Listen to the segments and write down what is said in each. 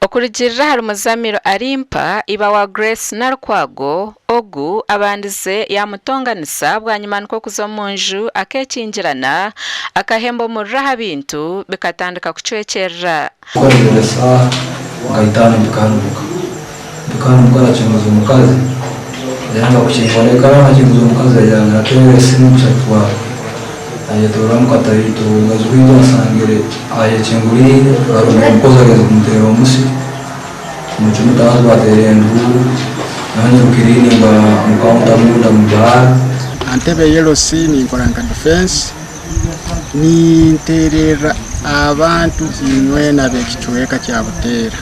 Okurigirira hari Muzamiro Arimpa iba wa Grace Narukwago ogu abandize yamutonganisa bwanyuma nko kuzo munju akekingirana akahembo murraha bintu bikatandika kucwekerera kohereza ngahitana bikanuka arakinguza umukazi yanga kukiboneka arakinguza umukazi yanga atere simu kushatwa ayetora mukataritu ngazwiza asangire ayekinguri arumye umukozi ageze kumutera umusi mucumu tazo baterendu nanye ukirini nga mukaunta mubara Antebe yellow sea ni nkolanga defense ni nterera abantu inywena bekitweka kya Butera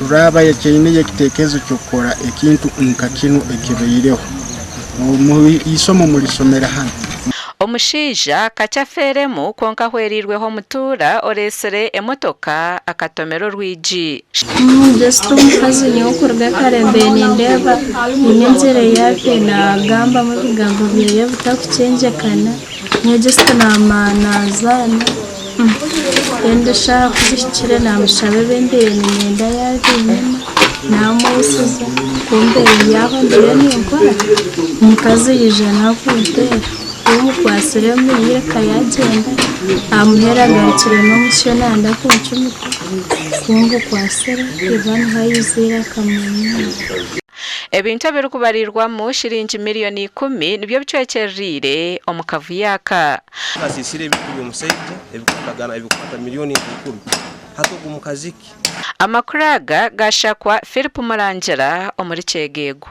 raba yakine yakitekezo cyokora ekintu nkakino ekibeireho mu isomo muri somera hano Omushija kachaferemu konka hwerirweho mutura oresere emotoka akatomero rwiji Just umukazi nyo kurga karembe nindeba inyenzere yake na gamba mu bigambo bye butakucenjekana nyo just na manazana ende shaka kuzishikire na mushabe bende nenda yake na musuza kumbe yaba ndiye nkora umukazi yijana Butera umukwasire muri kayagenda amuhera gakire no mushonanda ku ncumi kungu kwasire Ivan hayizira kamunyi ebintu birikubarirwa mu shiringi miliyoni 10 nibyo bicwekerire omukavu yaka asisire ibikubi umusaita ebikutagana miliyoni 10 hato kumukaziki amakuraga gashakwa Philip Murangira omuri Kyegego.